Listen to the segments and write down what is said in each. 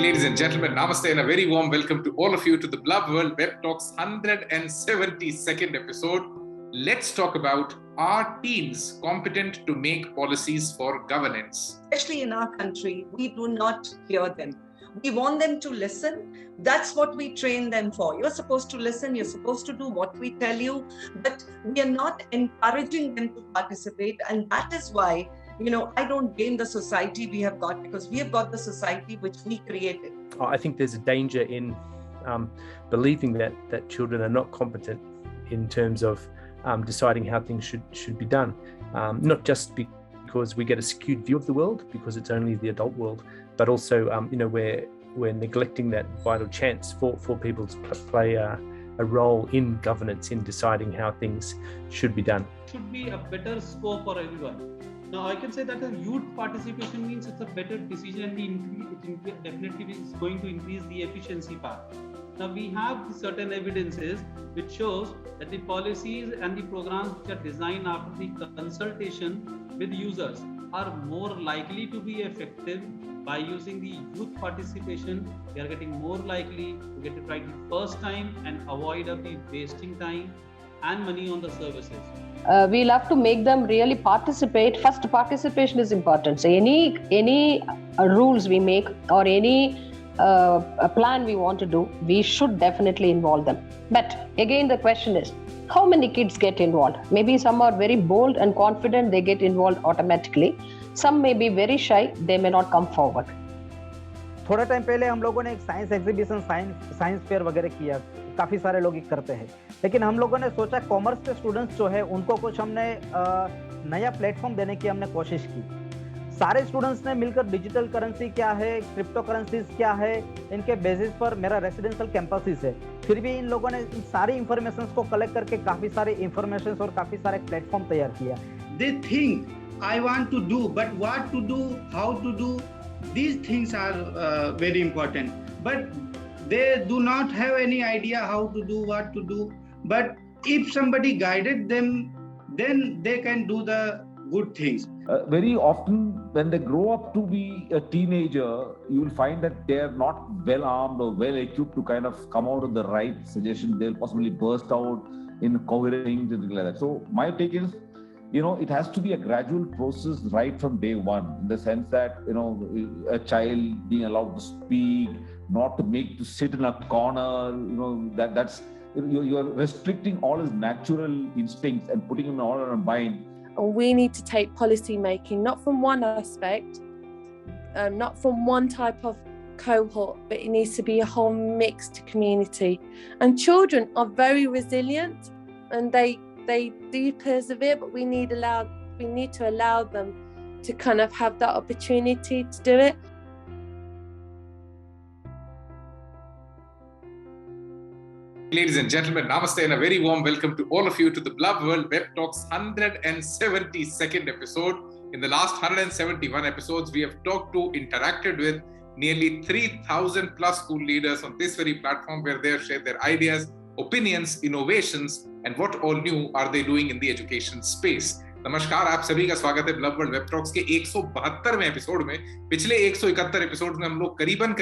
Ladies and gentlemen, namaste and a very warm welcome to all of you to the Blub World Web Talks 172nd episode. Let's talk about, are teens competent to make policies for governance? Especially in our country, we do not hear them. We want them to listen. That's what we train them for. You're supposed to listen. You're supposed to do what we tell you, but we are not encouraging them to participate. And that is why, I don't blame the society we have got, because we have got the society which we created. I think there's a danger in believing that children are not competent in terms of deciding how things should be done. Not just because we get a skewed view of the world, because it's only the adult world, but also, we're neglecting that vital chance for people to play a role in governance, in deciding how things should be done. Should be a better scope for everyone. Now, I can say that the youth participation means it's a better decision, and it definitely is going to increase the efficiency part. Now, we have certain evidences which shows that the policies and the programs which are designed after the consultation with users are more likely to be effective. By using the youth participation, they are getting more likely to get it right the first time and avoid of the wasting time and money on the services. We'll have to make them really participate. First, participation is important. So any rules we make or any a plan we want to do, we should definitely involve them. But again, the question is, how many kids get involved? Maybe some are very bold and confident, they get involved automatically. Some may be very shy, they may not come forward. थोड़ा time पहले हम लोगों ने एक science exhibition, science fair वगैरह किया, काफ़ी सारे लोग करते हैं, लेकिन हम लोगों ने सोचा कॉमर्स के स्टूडेंट्स जो है उनको कुछ हमने नया प्लेटफॉर्म देने की हमने कोशिश की। सारे स्टूडेंट्स ने मिलकर डिजिटल करेंसी क्या है, क्रिप्टो करेंसीज क्या है, इनके बेसिस पर मेरा रेसिडेंशियल कैंपसेस है, फिर भी इन लोगों ने इन सारी इंफॉर्मेशन को कलेक्ट करके काफ़ी सारे इंफॉर्मेशन और काफ़ी सारे प्लेटफॉर्म तैयार किया। They think I want to do, but what to do, how to do, these things are very important. But they do not have any idea how to do, what to do. But if somebody guided them, then they can do the good things. Very often when they grow up to be a teenager, you will find that they are not well armed or well equipped to kind of come out with the right suggestion. They'll possibly burst out in coherent things and things like that. So my take is, it has to be a gradual process right from day one, in the sense that, a child being allowed to speak, not to sit in a corner, that's, you're restricting all his natural instincts and putting him all in a bind. We need to take policy making, not from one aspect, not from one type of cohort, but it needs to be a whole mixed community. And children are very resilient and they do persevere, but we need to allow them to kind of have that opportunity to do it. Ladies and gentlemen, namaste and a very warm welcome to all of you to the Blub World Web Talks 172nd episode. In the last 171 episodes, we have interacted with nearly 3,000 plus school leaders on this very platform, where they have shared their ideas, opinions, innovations, and what all new are they doing in the education space. नमस्कार, आप सभी का स्वागत है bulb world web talks के 172वें episode में। पिछले 171 episode में हम लोग करीबन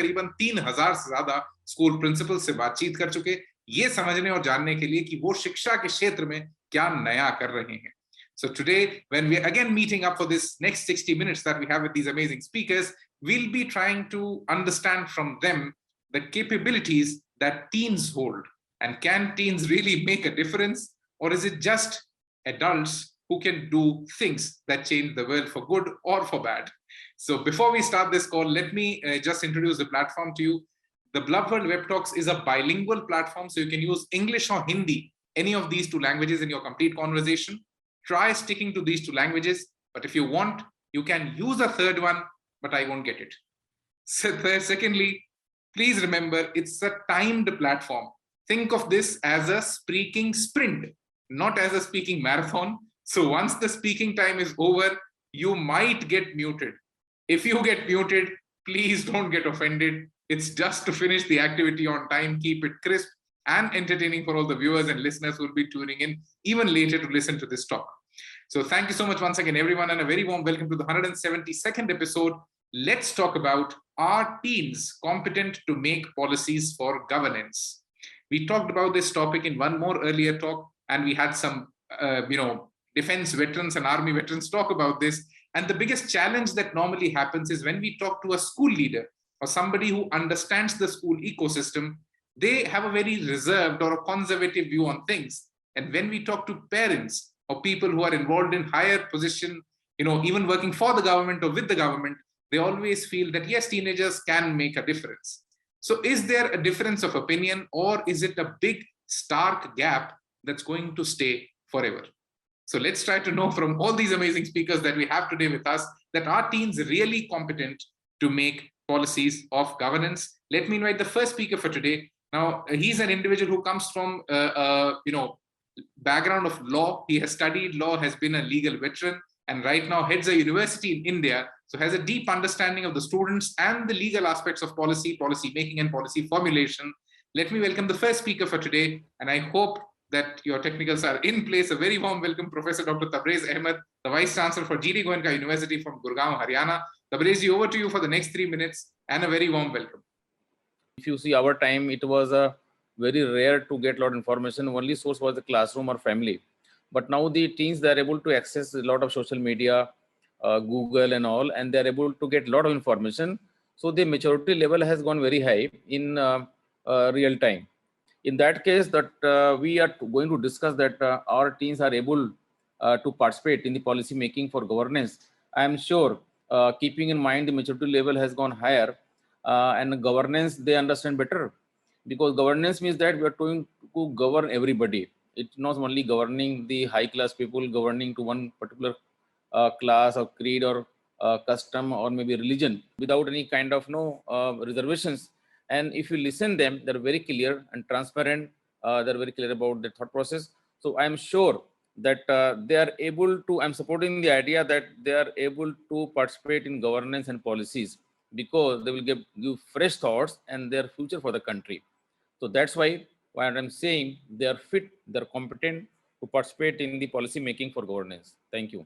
3000 से ज्यादा स्कूल प्रिंसिपल से बातचीत कर चुके, ये समझने और जानने के लिए कि वो शिक्षा के क्षेत्र में क्या नया कर रहे हैं. So today, when we are again meeting up for this next 60 minutes that we have with these amazing speakers, we'll be trying to understand from them the capabilities that teens hold. And can teens really make a difference? Or is it just adults who can do things that change the world for good or for bad? So before we start this call, let me just introduce the platform to you. The Blub World Web Talks is a bilingual platform, so you can use English or Hindi, any of these two languages in your complete conversation. Try sticking to these two languages, but if you want, you can use a third one, but I won't get it. So secondly, please remember, it's a timed platform. Think of this as a speaking sprint, not as a speaking marathon. So once the speaking time is over, you might get muted. If you get muted, please don't get offended. It's just to finish the activity on time, keep it crisp and entertaining for all the viewers and listeners who will be tuning in even later to listen to this talk. So thank you so much once again, everyone, and a very warm welcome to the 172nd episode. Let's talk about, are teens competent to make policies for governance? We talked about this topic in one more earlier talk, and we had some, defense veterans and army veterans talk about this. And the biggest challenge that normally happens is when we talk to a school leader or somebody who understands the school ecosystem, they have a very reserved or a conservative view on things. And when we talk to parents or people who are involved in higher position, even working for the government or with the government, they always feel that yes, teenagers can make a difference. So is there a difference of opinion, or is it a big stark gap that's going to stay forever? So let's try to know from all these amazing speakers that we have today with us, that are teens really competent to make policies of governance? Let me invite the first speaker for today. Now, he's an individual who comes from background of law. He has studied law, has been a legal veteran, and right now heads a university in India. So has a deep understanding of the students and the legal aspects of policy making and policy formulation. Let me welcome the first speaker for today, and I hope that your technicals are in place. A very warm welcome, Professor Dr. Tabrez Ahmad, the Vice-Chancellor for GD Goenka University from Gurugram, Haryana. Tabrez, over to you for the next 3 minutes, and a very warm welcome. If you see our time, it was very rare to get a lot of information. Only source was the classroom or family. But now the teens, they are able to access a lot of social media, Google and all, and they are able to get a lot of information. So the maturity level has gone very high in real time. In that case, that we are going to discuss that our teens are able to participate in the policy making for governance. I am sure, keeping in mind the maturity level has gone higher, and governance they understand better, because governance means that we are going to govern everybody. It's not only governing the high class people, governing to one particular class or creed or custom or maybe religion without any kind of reservations. And if you listen them, they're very clear and transparent. They're very clear about their thought process. So I'm sure that they are able to, I'm supporting the idea that they are able to participate in governance and policies, because they will give fresh thoughts and their future for the country. So that's why what I'm saying, they are fit, they're competent to participate in the policy making for governance. Thank you.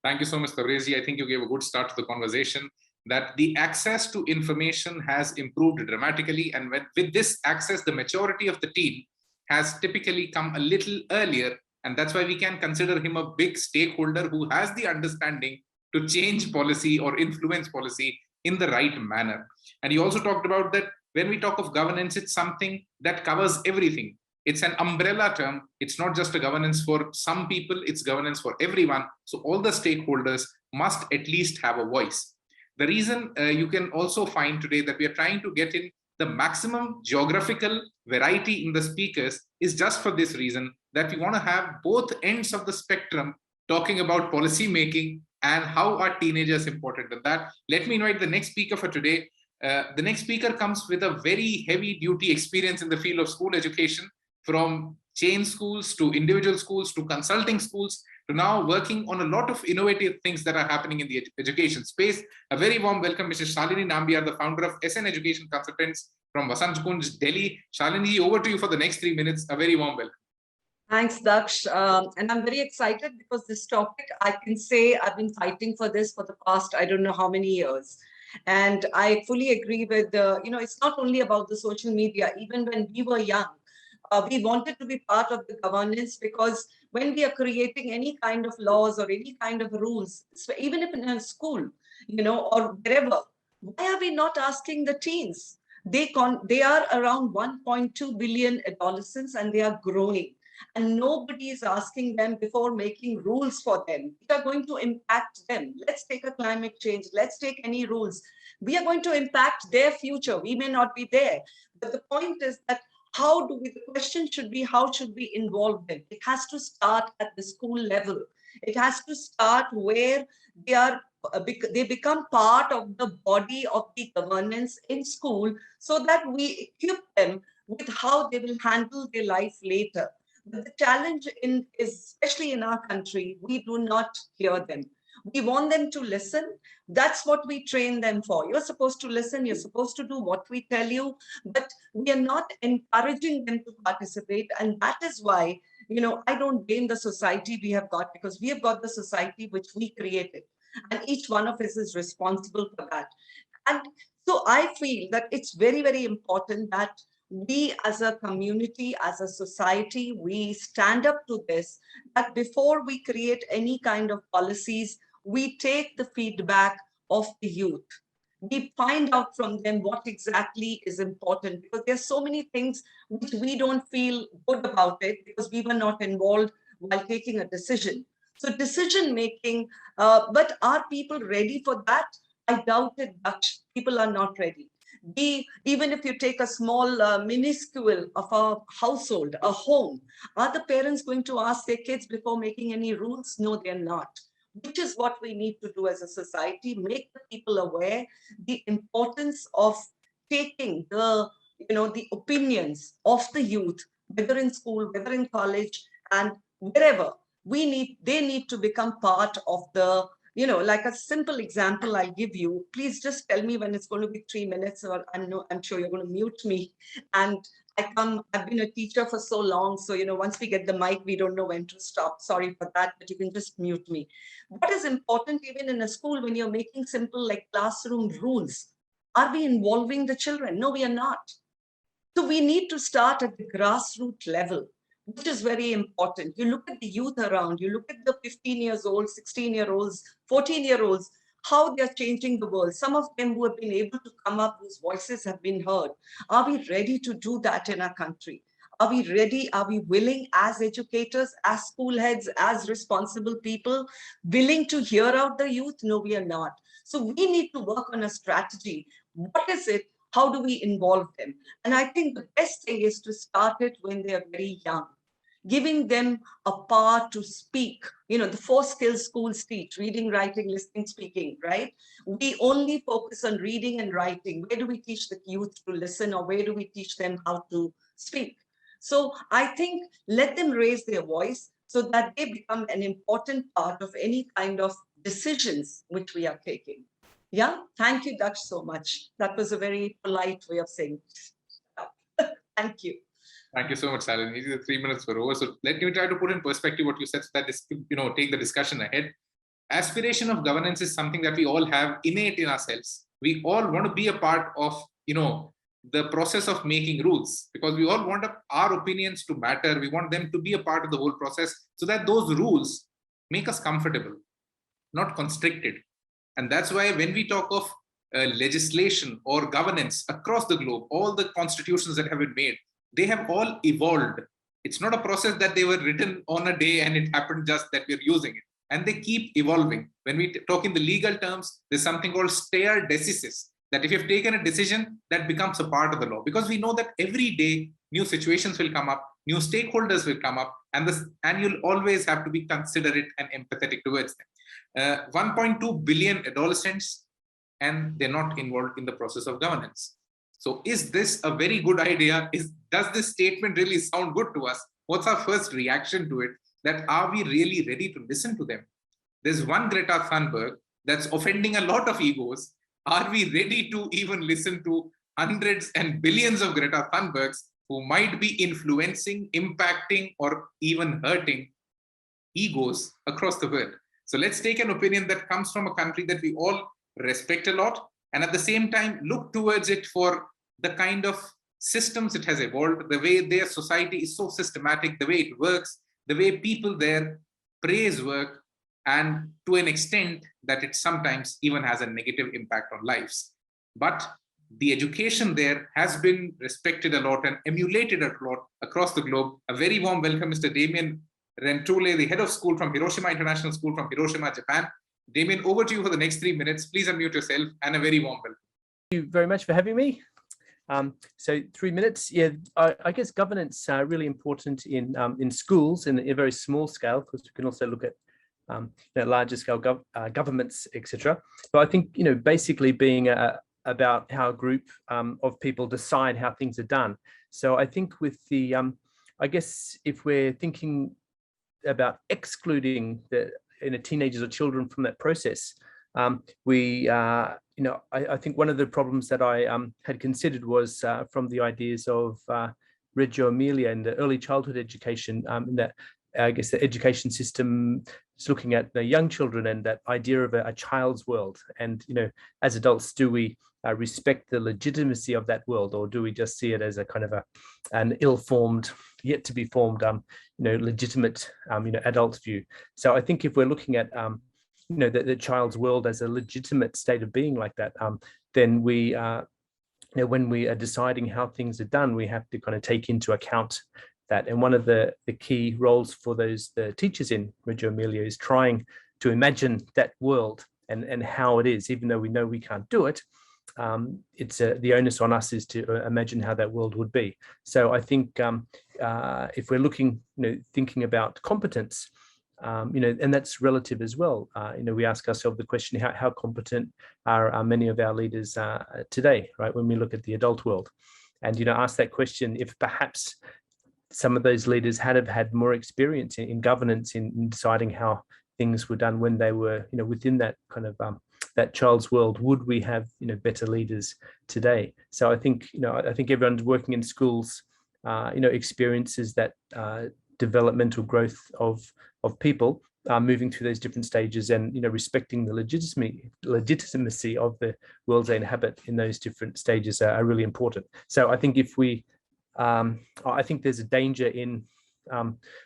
Thank you so much, Tabrez. I think you gave a good start to the conversation, that the access to information has improved dramatically. And with this access, the maturity of the teen has typically come a little earlier. And that's why we can consider him a big stakeholder who has the understanding to change policy or influence policy in the right manner. And he also talked about that when we talk of governance, it's something that covers everything. It's an umbrella term. It's not just a governance for some people, it's governance for everyone. So all the stakeholders must at least have a voice. The reason you can also find today that we are trying to get in the maximum geographical variety in the speakers is just for this reason, that we want to have both ends of the spectrum talking about policy making and how are teenagers important in that. Let me invite the next speaker for today. The next speaker comes with a very heavy duty experience in the field of school education, from chain schools to individual schools to consulting schools to now working on a lot of innovative things that are happening in the education space. A very warm welcome, Mrs. Shalini Nambiar, the founder of SN Education Consultants from Vasant, Kunj, Delhi. Shalini, over to you for the next 3 minutes. A very warm welcome. Thanks, Daksh. And I'm very excited because this topic, I can say I've been fighting for this for the past, I don't know how many years. And I fully agree with, it's not only about the social media. Even when we were young, we wanted to be part of the governance, because when we are creating any kind of laws or any kind of rules, even if in a school, or wherever, why are we not asking the teens? They are around 1.2 billion adolescents, and they are growing. And nobody is asking them before making rules for them. We are going to impact them. Let's take a climate change. Let's take any rules. We are going to impact their future. We may not be there. But the point is that the question should be, how should we involve them? It has to start at the school level. It has to start where they become part of the body of the governance in school, so that we equip them with how they will handle their life later. But the challenge is, especially in our country, we do not hear them. We want them to listen. That's what we train them for. You're supposed to listen. You're supposed to do what we tell you, but we are not encouraging them to participate. And that is why, I don't blame the society we have got, because we have got the society which we created. And each one of us is responsible for that. And so I feel that it's very, very important that we as a community, as a society, we stand up to this, that before we create any kind of policies, we take the feedback of the youth. We find out from them what exactly is important, because there's so many things which we don't feel good about it because we were not involved while taking a decision. So decision making, but are people ready for that? I doubt it, Daksh. People are not ready. Even if you take a small minuscule of a household, a home, are the parents going to ask their kids before making any rules? No, they're not. Which is what we need to do as a society, make the people aware the importance of taking the opinions of the youth, whether in school, whether in college, and wherever. They need to become part of the, like a simple example I'll give you. Please just tell me when it's going to be 3 minutes, or I'm sure you're going to mute me. And I've been a teacher for so long. So, once we get the mic, we don't know when to stop. Sorry for that, but you can just mute me. What is important even in a school when you're making simple like classroom rules? Are we involving the children? No, we are not. So we need to start at the grassroots level, which is very important. You look at the youth around, you look at the 15 years old, 16-year-olds, 14-year-olds, how they're changing the world. Some of them who have been able to come up, whose voices have been heard. Are we ready to do that in our country? Are we ready? Are we willing as educators, as school heads, as responsible people, willing to hear out the youth? No, we are not. So we need to work on a strategy. What is it? How do we involve them? And I think the best thing is to start it when they are very young, giving them a power to speak. The 4 skills schools teach: reading, writing, listening, speaking, right? We only focus on reading and writing. Where do we teach the youth to listen, or where do we teach them how to speak? So I think let them raise their voice so that they become an important part of any kind of decisions which we are taking. Yeah, thank you, Daksh, so much. That was a very polite way of saying thank you. Thank you so much, Shalini. The 3 minutes were over. So let me try to put in perspective what you said so that this, take the discussion ahead. Aspiration of governance is something that we all have innate in ourselves. We all want to be a part of, the process of making rules, because we all want our opinions to matter. We want them to be a part of the whole process so that those rules make us comfortable, not constricted. And that's why when we talk of legislation or governance across the globe, all the constitutions that have been made, they have all evolved. It's not a process that they were written on a day and it happened just that we're using it. And they keep evolving. When we talk in the legal terms, there's something called stare decisis, that if you've taken a decision, that becomes a part of the law. Because we know that every day, new situations will come up, new stakeholders will come up, and you'll always have to be considerate and empathetic towards them. 1.2 billion adolescents, and they're not involved in the process of governance. So is this a very good idea? Does this statement really sound good to us? What's our first reaction to it? That are we really ready to listen to them? There's one Greta Thunberg that's offending a lot of egos. Are we ready to even listen to hundreds and billions of Greta Thunbergs who might be influencing, impacting, or even hurting egos across the world? So let's take an opinion that comes from a country that we all respect a lot, and at the same time look towards it for the kind of systems it has evolved, the way their society is so systematic, the way it works, the way people there praise work, and to an extent that it sometimes even has a negative impact on lives. But the education there has been respected a lot and emulated a lot across the globe. A very warm welcome, Mr. Damian Rentoule, the head of school from Hiroshima International School from Hiroshima, Japan. Damian, over to you for the next 3 minutes. Please unmute yourself, and a very warm welcome. Thank you very much for having me. So 3 minutes. Yeah, I guess governance are really important in schools in a very small scale, because we can also look at larger scale governments, etc. But I think basically being about how a group of people decide how things are done. So I think with the I guess if we're thinking about excluding the teenagers or children from that process, I think one of the problems that I had considered was from the ideas of Reggio Emilia and the early childhood education, that I guess the education system is looking at the young children and that idea of a child's world. And, as adults, do we respect the legitimacy of that world, or do we just see it as a kind of an ill-formed, yet to be formed, legitimate, adult view? So I think if we're looking at, the child's world as a legitimate state of being like that, then we, when we are deciding how things are done, we have to kind of take into account that. And one of the key roles for the teachers in Reggio Emilia is trying to imagine that world and how it is, even though we know we can't do it. It's the onus on us is to imagine how that world would be. So I think if we're looking, thinking about competence, and that's relative as well. We ask ourselves the question: how competent are many of our leaders today? Right, when we look at the adult world, and ask that question if perhaps some of those leaders had had more experience in governance, in deciding how things were done when they were, within that kind of that child's world. Would we have, better leaders today? So I think, I think everyone's working in schools, experiences that developmental growth of people moving through those different stages, and respecting the legitimacy of the worlds they inhabit in those different stages are really important. So I think if we, I think there's a danger in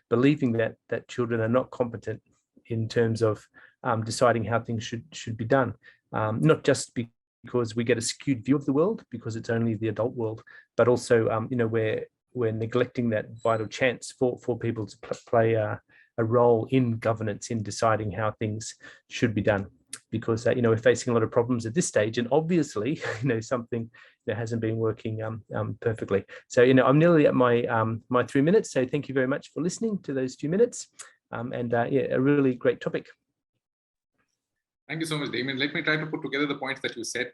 believing that children are not competent in terms of deciding how things should be done, not just because we get a skewed view of the world because it's only the adult world, but also we're neglecting that vital chance for people to play a role in governance, in deciding how things should be done. Because we're facing a lot of problems at this stage, and obviously something that hasn't been working perfectly. So I'm nearly at my 3 minutes. So thank you very much for listening to those few minutes, and a really great topic. Thank you so much, Damian. Let me try to put together the points that you said.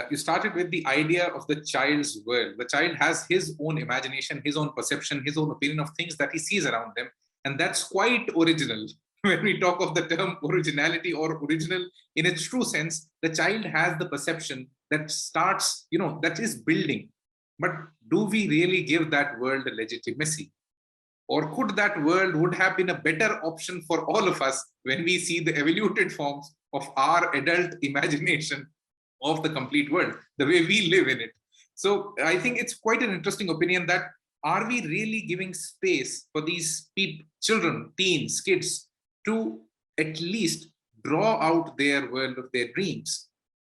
You started with the idea of the child's world. The child has his own imagination, his own perception, his own opinion of things that he sees around them, and that's quite original. When we talk of the term originality or original in its true sense, the child has the perception that starts, that is building. But do we really give that world a legitimacy? Or could that world would have been a better option for all of us when we see the evoluted forms of our adult imagination of the complete world, the way we live in it? So I think it's quite an interesting opinion that, are we really giving space for these children, teens, kids, to at least draw out their world of their dreams?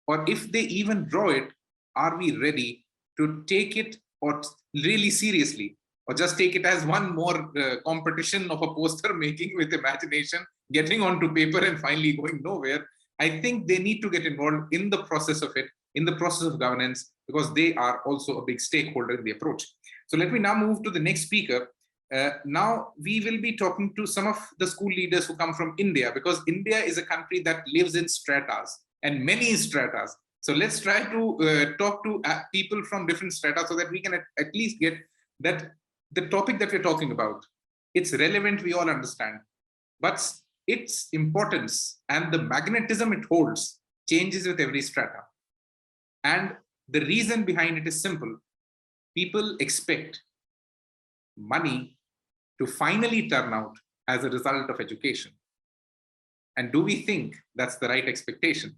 Or if they even draw it, are we ready to take it or really seriously, or just take it as one more competition of a poster making with imagination, getting onto paper and finally going nowhere? I think they need to get involved in the process of it, in the process of governance, because they are also a big stakeholder in the approach. So let me now move to the next speaker. Now we will be talking to some of the school leaders who come from India, because India is a country that lives in stratas, and many stratas. So let's try to talk to people from different strata so that we can at least get that the topic that we're talking about, it's relevant, we all understand, but its importance and the magnetism it holds changes with every strata. And the reason behind it is simple. People expect money to finally turn out as a result of education. And do we think that's the right expectation?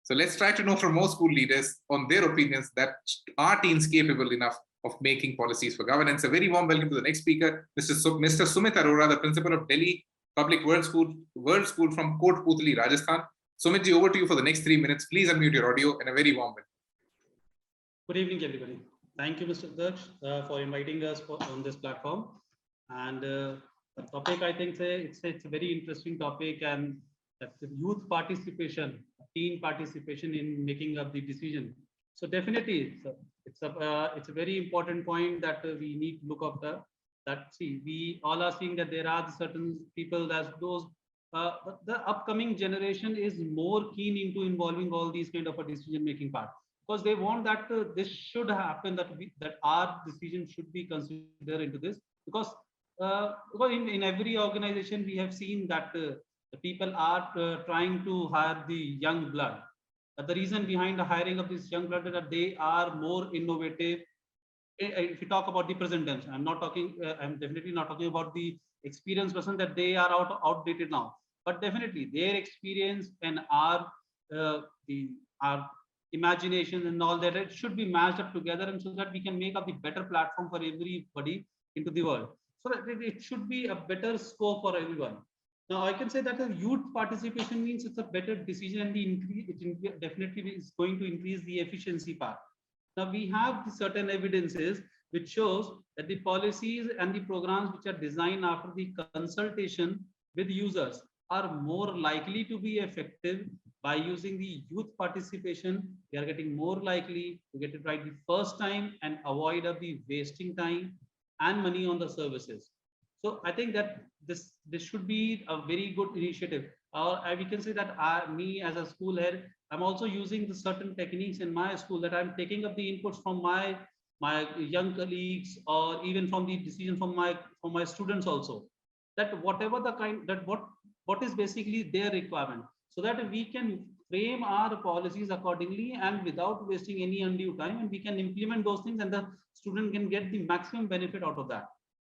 So let's try to know from more school leaders on their opinions that are teens capable enough of making policies for governance. A very warm welcome to the next speaker, Mr. Sumit Arora, the principal of Delhi Public World School from Kotputli, Rajasthan. Sumit, over to you for the next 3 minutes. Please unmute your audio, and a very warm welcome. Good evening, everybody. Thank you, Mr. Daksh, for inviting us on this platform. And the topic, I think, it's a very interesting topic, and that's the youth participation, teen participation in making up the decision. So definitely, it's a very important point that we need to look after. That we all are seeing that there are certain people that those the upcoming generation is more keen into involving all these kind of a decision making part, because they want that this should happen, that our decision should be considered into this, because in every organization we have seen that the people are trying to hire the young blood. The reason behind the hiring of this young blood is that they are more innovative. If you talk about the present tense, I'm definitely not talking about the experience, Vasant, that they are outdated now. But definitely their experience and our imagination and all that, it should be matched up together, and so that we can make up the better platform for everybody into the world. So that it should be a better scope for everyone. Now, I can say that the youth participation means it's a better decision, and it definitely is going to increase the efficiency part. Now, we have certain evidences which shows that the policies and the programs which are designed after the consultation with users are more likely to be effective. By using the youth participation, we are getting more likely to get it right the first time and avoid of the wasting time and money on the services. So I think that this should be a very good initiative. Or we can say that me as a school head, I'm also using the certain techniques in my school, that I'm taking up the inputs from my young colleagues, or even from the decision from my students also, that whatever the kind, that what is basically their requirement, so that we can frame our policies accordingly and without wasting any undue time, and we can implement those things, and the student can get the maximum benefit out of that.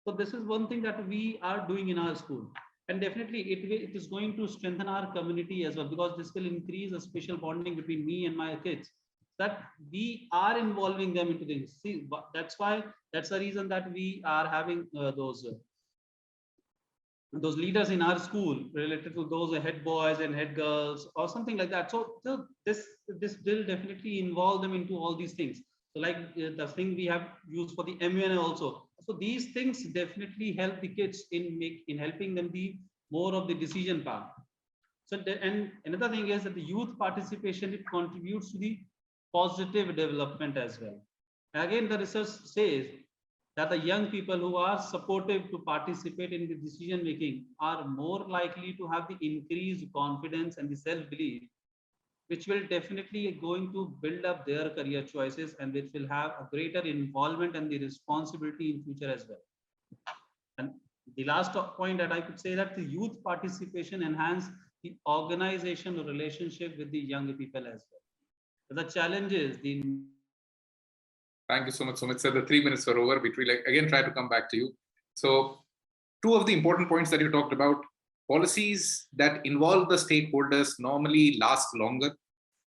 So this is one thing that we are doing in our school, and definitely it is going to strengthen our community as well, because this will increase a special bonding between me and my kids, that we are involving them into things. See, that's the reason that we are having those leaders in our school related to those head boys and head girls or something like that. So this will definitely involve them into all these things. So like the thing we have used for the MUN also. So these things definitely help the kids in helping them be more of the decision part. So and another thing is that the youth participation, it contributes to the positive development as well. Again, the research says that the young people who are supportive to participate in the decision making are more likely to have the increased confidence and the self-belief, which will definitely going to build up their career choices, and which will have a greater involvement and the responsibility in future as well. And the last point that I could say, that the youth participation enhance the organizational relationship with the young people as well. The challenges, Thank you so much, Sumit. Sir, the 3 minutes are over. We will again try to come back to you. So, two of the important points that you talked about: policies that involve the stakeholders normally last longer,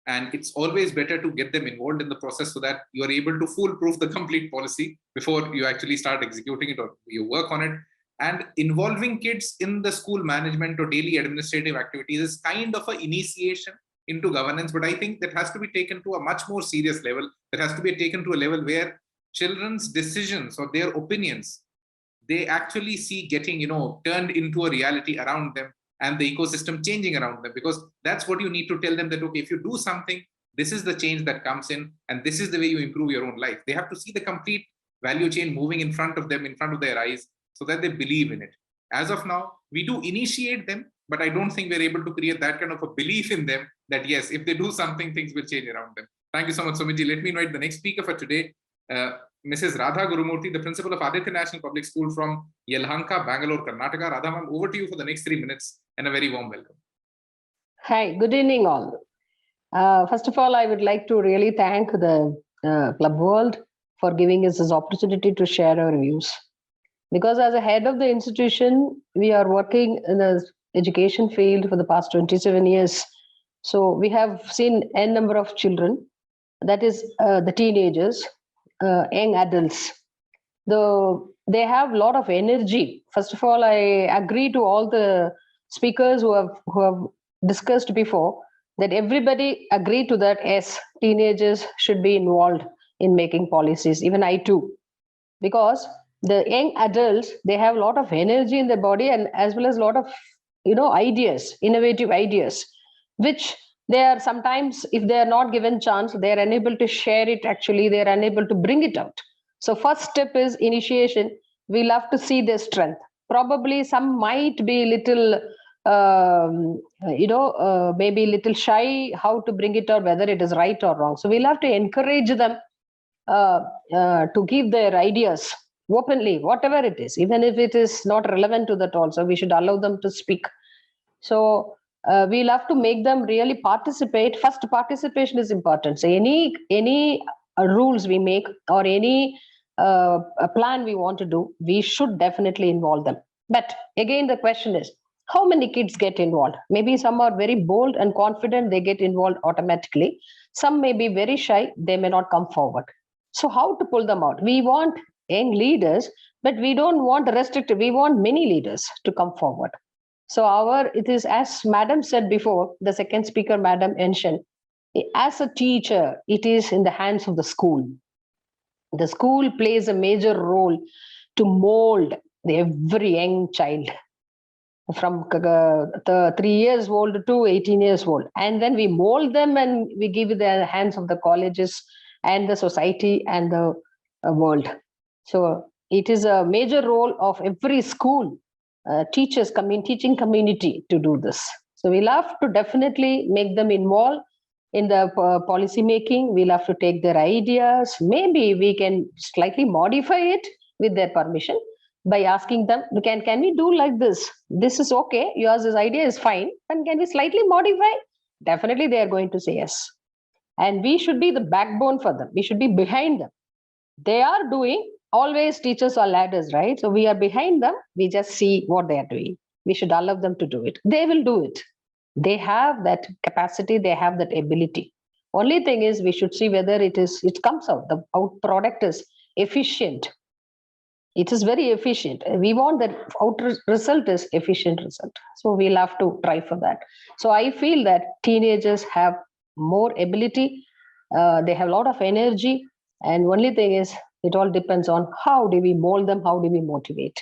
and it's always better to get them involved in the process so that you are able to foolproof the complete policy before you actually start executing it or you work on it. And involving kids in the school management or daily administrative activities is kind of an initiation into governance, but I think that has to be taken to a much more serious level. That has to be taken to a level where children's decisions or their opinions, they actually see getting, turned into a reality around them, and the ecosystem changing around them, because that's what you need to tell them, that, okay, if you do something, this is the change that comes in, and this is the way you improve your own life. They have to see the complete value chain moving in front of them, in front of their eyes, so that they believe in it. As of now, we do initiate them, but I don't think we're able to create that kind of a belief in them that, yes, if they do something, things will change around them. Thank you so much, Sumit. Let me invite the next speaker for today, Mrs. Radha Gurumurthy, the principal of Aditya National Public School from Yelahanka, Bangalore, Karnataka. Radha, ma'am, over to you for the next 3 minutes, and a very warm welcome. Hi, good evening all. First of all, I would like to really thank the Blub World for giving us this opportunity to share our views. Because as a head of the institution, we are working in the education field for the past 27 years. So we have seen n number of children, that is the teenagers, young adults. They have a lot of energy. First of all, I agree to all the speakers who have discussed before, that everybody agree to that, yes, teenagers should be involved in making policies, even I too. Because the young adults, they have a lot of energy in their body, and as well as a lot of ideas, innovative ideas, which they are sometimes, if they are not given chance, they are unable to share it. Actually, they are unable to bring it out. So first step is initiation. We love to see their strength. Probably some might be little maybe little shy how to bring it out, whether it is right or wrong. So we'll have to encourage them to give their ideas openly, whatever it is, even if it is not relevant to that also, we should allow them to speak. So we'll have to make them really participate. First, participation is important. So any rules we make or any a plan we want to do, we should definitely involve them. But again, the question is, how many kids get involved? Maybe some are very bold and confident, they get involved automatically. Some may be very shy, they may not come forward. So how to pull them out? We want young leaders, but we don't want restricted. We want many leaders to come forward. So it is, as Madam said before, the second speaker, Madam mentioned, as a teacher, it is in the hands of the school. The school plays a major role to mold every young child from 3 years old to 18 years old. And then we mold them and we give it the hands of the colleges and the society and the world. So it is a major role of every school, teachers, teaching community to do this. So we'll have to definitely make them involved in the policy making. We'll have to take their ideas. Maybe we can slightly modify it with their permission by asking them, can we do like this? This is okay. Yours, this idea is fine. And can we slightly modify? Definitely they are going to say yes. And we should be the backbone for them. We should be behind them. They are doing, always teachers are ladders, right? So we are behind them. We just see what they are doing. We should allow them to do it. They will do it. They have that capacity. They have that ability. Only thing is we should see whether it comes out. The out product is efficient. It is very efficient. We want that out result is efficient result. So we'll have to try for that. So I feel that teenagers have more ability. They have a lot of energy. And only thing is, it all depends on how do we mold them, how do we motivate.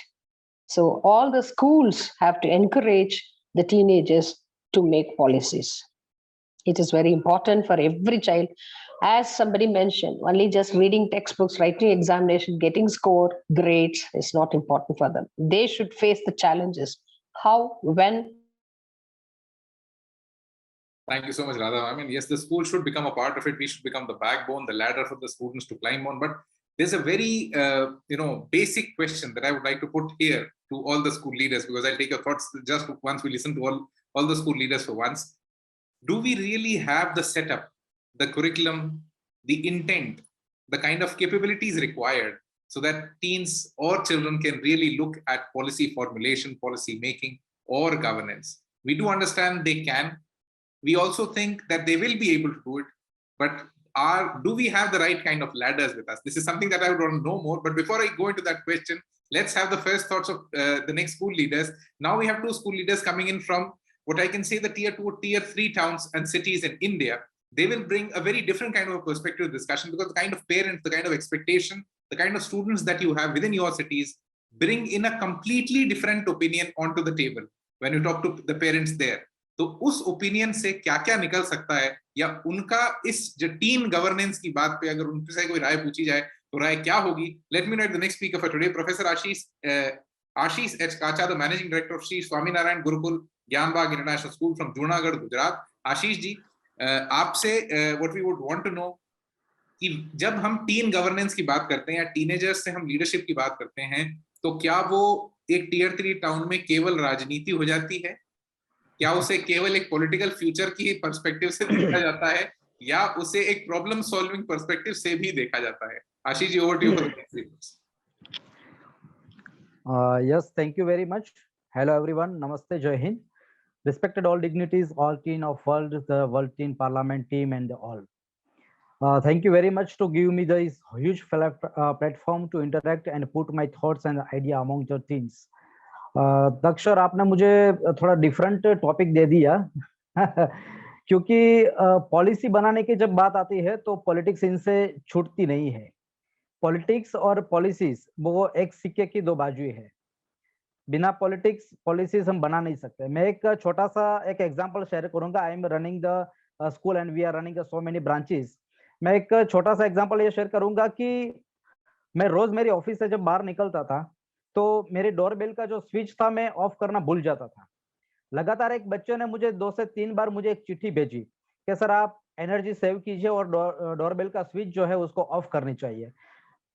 So all the schools have to encourage the teenagers to make policies. It is very important for every child. As somebody mentioned, only just reading textbooks, writing examination, getting score, grades is not important for them. They should face the challenges. How, when. Thank you so much, Radha. I mean, yes, the school should become a part of it. We should become the backbone, the ladder for the students to climb on. But there's a very, basic question that I would like to put here to all the school leaders, because I'll take your thoughts just once we listen to all the school leaders for once. Do we really have the setup, the curriculum, the intent, the kind of capabilities required so that teens or children can really look at policy formulation, policy making, or governance? We do understand they can. We also think that they will be able to do it, but do we have the right kind of ladders with us? This is something that I would want to know more. But before I go into that question, let's have the first thoughts of the next school leaders. Now we have two school leaders coming in from what I can say the tier 2, tier 3 towns and cities in India. They will bring a very different kind of a perspective discussion, because the kind of parents, the kind of expectation, the kind of students that you have within your cities bring in a completely different opinion onto the table when you talk to the parents there. तो उस opinion से क्या क्या निकल सकता है, या उनका इस जो टीम गवर्नेंस की बात पे अगर उनसे कोई राय पूछी जाए तो राय क्या होगी? Let me know the next speaker for today, Professor Aashish H. Kacha, the Managing Director of Shree Swaminarayan Gurukul Gyanbagh International School from Junagadh, Gujarat. Aashish जी, आपसे what we would want to know कि जब हम tin governance की बात करते हैं या teenagers से हम लीडरशिप की बात करते हैं, तो क्या वो एक टियर 3 टाउन में केवल राजनीति हो जाती है? क्या उसे केवल एक पॉलिटिकल फ्यूचर की पर्सपेक्टिव से देखा जाता है, या उसे एक प्रॉब्लम सॉल्विंग पर्सपेक्टिव से भी देखा जाता है? Ashish ji, over to you for the next. Yes, thank you very much. Hello everyone, namaste, jai hind. Respected all dignities, all teen of world, the world teen parliament team and all. Thank you very much to give me this huge platform to interact and put my thoughts and idea among the teens. दक्ष, आपने मुझे थोड़ा different topic दे दिया क्योंकि policy बनाने की जब बात आती है तो पॉलिटिक्स इनसे छूटती नहीं है। पॉलिटिक्स और पॉलिसीज वो एक सिक्के की दो बाजुएं है। बिना पॉलिटिक्स पॉलिसीज हम बना नहीं सकते। मैं एक छोटा सा एक एग्जांपल शेयर करूंगा। I am running the school and we are running so many branches. मैं एक छोटा सा एग्जांपल ये शेयर करूंगा कि मैं रोज मेरी ऑफिस से जब बाहर निकलता था तो मेरे डोरबेल का जो स्विच था मैं ऑफ करना भूल जाता था। लगातार एक बच्चे ने मुझे 2 से 3 बार मुझे एक चिट्ठी भेजी कि सर आप एनर्जी सेव कीजिए और डोरबेल का स्विच जो है उसको ऑफ करनी चाहिए।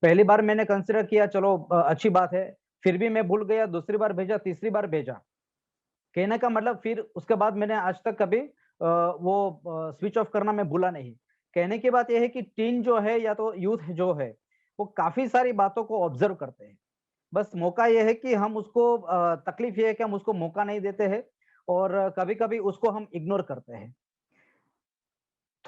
पहली बार मैंने कंसिडर किया, चलो अच्छी बात है, फिर भी मैं भूल गया। दूसरी बार भेजा, तीसरी बार भेजा। कहने का मतलब फिर उसके बाद मैंने आज तक कभी वो स्विच ऑफ करना मैं भूला नहीं। कहने की बात यह है कि टीन जो है या तो यूथ जो है वो काफी सारी बातों को ऑब्जर्व करते हैं। बस मौका ये है कि हम उसको तकलीफ ये है कि हम उसको मौका नहीं देते हैं और कभी कभी उसको हम इग्नोर करते हैं।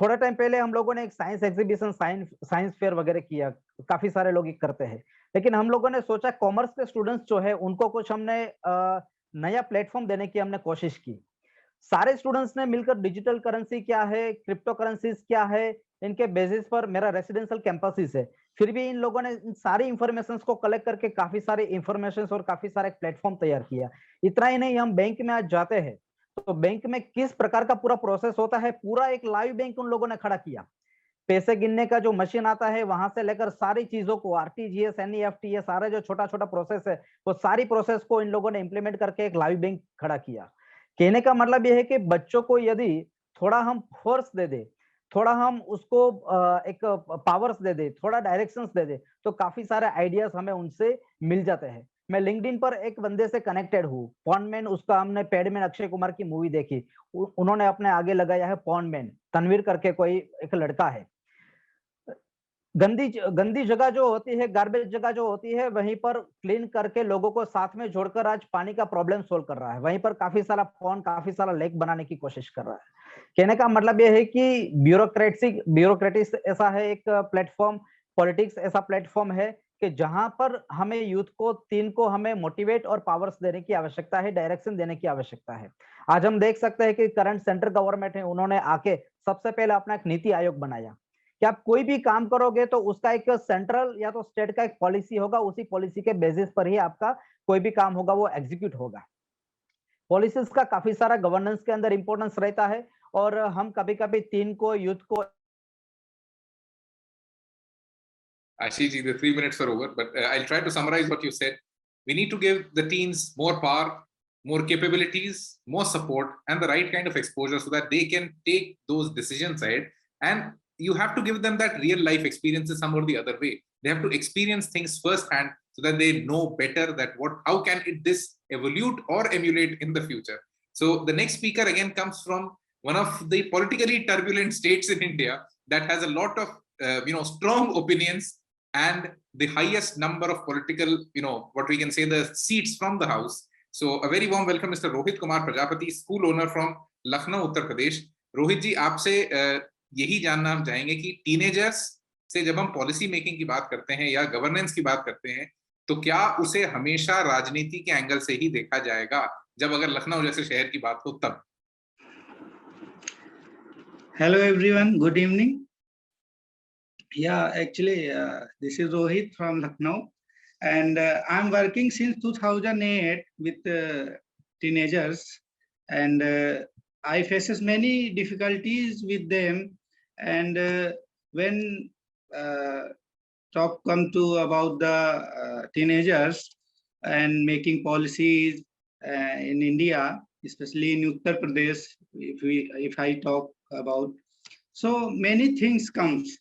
थोड़ा टाइम पहले हम लोगों ने एक साइंस एग्जीबिशन, साइंस फेयर वगैरह किया, काफी सारे लोग करते हैं, लेकिन हम लोगों ने सोचा कॉमर्स के स्टूडेंट्स जो है उनको कुछ हमने नया प्लेटफॉर्म देने की हमने कोशिश की। सारे स्टूडेंट्स ने मिलकर डिजिटल करेंसी क्या है, क्रिप्टो करेंसीज क्या है, इनके बेसिस पर, मेरा रेसिडेंशियल कैंपसेस है, फिर भी इन लोगों ने इन सारी इंफॉर्मेशन को कलेक्ट करके काफी सारे इंफॉर्मेशन और काफी सारे प्लेटफॉर्म तैयार किया। इतना ही नहीं, हम बैंक में आज जाते हैं तो बैंक में किस प्रकार का पूरा प्रोसेस होता है, पूरा एक लाइव बैंक उन लोगों ने खड़ा किया। पैसे गिनने का जो मशीन आता है वहां से लेकर सारी चीजों को, आरटीजीएस, एनईएफटी, ये सारा जो छोटा छोटा प्रोसेस है, वो सारी प्रोसेस को इन लोगों ने इंप्लीमेंट करके एक लाइव बैंक खड़ा किया। कहने का मतलब यह है कि बच्चों को यदि थोड़ा हम फोर्स दे दे, थोड़ा हम उसको एक पावर्स दे दे, थोड़ा डायरेक्शंस दे दे, तो काफी सारे आइडियाज हमें उनसे मिल जाते हैं। मैं लिंक्डइन पर एक बंदे से कनेक्टेड हूँ, पॉन्डमैन, उसका हमने पैडमैन अक्षय कुमार की मूवी देखी, उन्होंने अपने आगे लगाया है पॉन्डमैन, तनवीर करके कोई एक लड़का है। गंदी जगह जो होती है, गार्बेज जगह जो होती है, वहीं पर क्लीन करके लोगों को साथ में जोड़कर आज पानी का प्रॉब्लम सोल्व कर रहा है। वहीं पर काफी सारा पॉन्ड, काफी सारा लेक बनाने की कोशिश कर रहा है। कहने का मतलब यह है कि ब्यूरोक्रेटिक्स ऐसा है एक प्लेटफॉर्म, पॉलिटिक्स ऐसा प्लेटफॉर्म है कि जहां पर हमें यूथ को, तीन को हमें मोटिवेट और पावर्स देने की आवश्यकता है, डायरेक्शन देने की आवश्यकता है। आज हम देख सकते हैं कि करंट सेंट्रल गवर्नमेंट है, उन्होंने आके सबसे पहले अपना एक नीति आयोग बनाया कि आप कोई भी काम करोगे तो उसका एक सेंट्रल या तो स्टेट का एक पॉलिसी होगा, उसी पॉलिसी के बेसिस पर ही आपका कोई भी काम होगा वो एग्जीक्यूट होगा। पॉलिसीज का काफी सारा गवर्नेंस के अंदर इंपॉर्टेंस रहता है और हम कभी कभी तीन को, यूथ को। Ashish, the 3 minutes are over, but I'll try to summarize what you said. We need to give the teens more power, more capabilities, more support, and the right kind of exposure so that they can take those decisions ahead. And you have to give them that real life experiences some or the other way. They have to experience things firsthand so that they know better that how can this evolve or emulate in the future. So the next speaker again comes from one of the politically turbulent states in India that has a lot of strong opinions and the highest number of political, what we can say, the seats from the house. So a very warm welcome, Mr. Rohit Kumar Prajapati, school owner from Lucknow, Uttar Pradesh. Rohit जी, आपसे यही जानना हम चाहेंगे कि teenagers से जब हम policy making की बात करते हैं या गवर्नेंस की बात करते हैं, तो क्या उसे हमेशा राजनीति के एंगल से ही देखा जाएगा, जब अगर लखनऊ जैसे शहर की बात हो तब? Hello everyone, good evening. Yeah, actually, this is Rohit from Lucknow, and I'm working since 2008 with teenagers, and I faces many difficulties with them. And when talk come to about the teenagers and making policies in India, especially in Uttar Pradesh, if I talk about, so many things comes.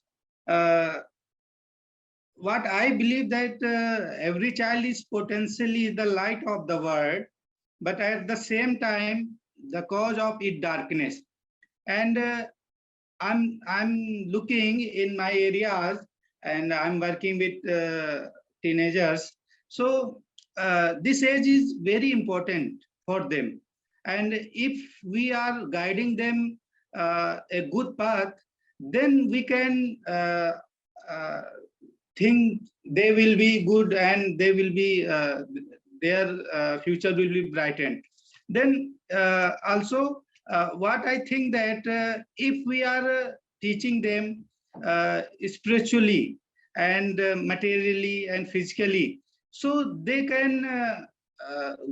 What I believe that every child is potentially the light of the world, but at the same time the cause of its darkness. And I'm looking in my areas, and I'm working with teenagers. So this age is very important for them, and if we are guiding them a good path, then we can think they will be good and they will be their future will be brightened. Then also what I think that if we are teaching them spiritually and materially and physically, so they can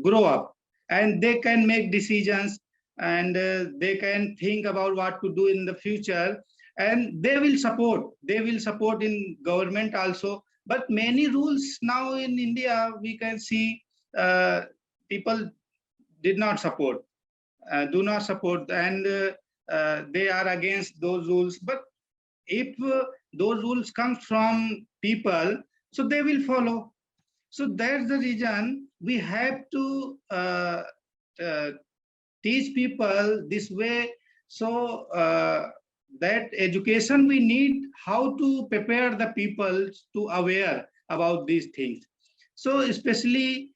grow up and they can make decisions, and they can think about what to do in the future, and they will support in government also. But many rules now in India, we can see people do not support, and they are against those rules. But if those rules come from people, so they will follow. So that's the reason we have to teach people this way, so that education we need, how to prepare the people to aware about these things. So especially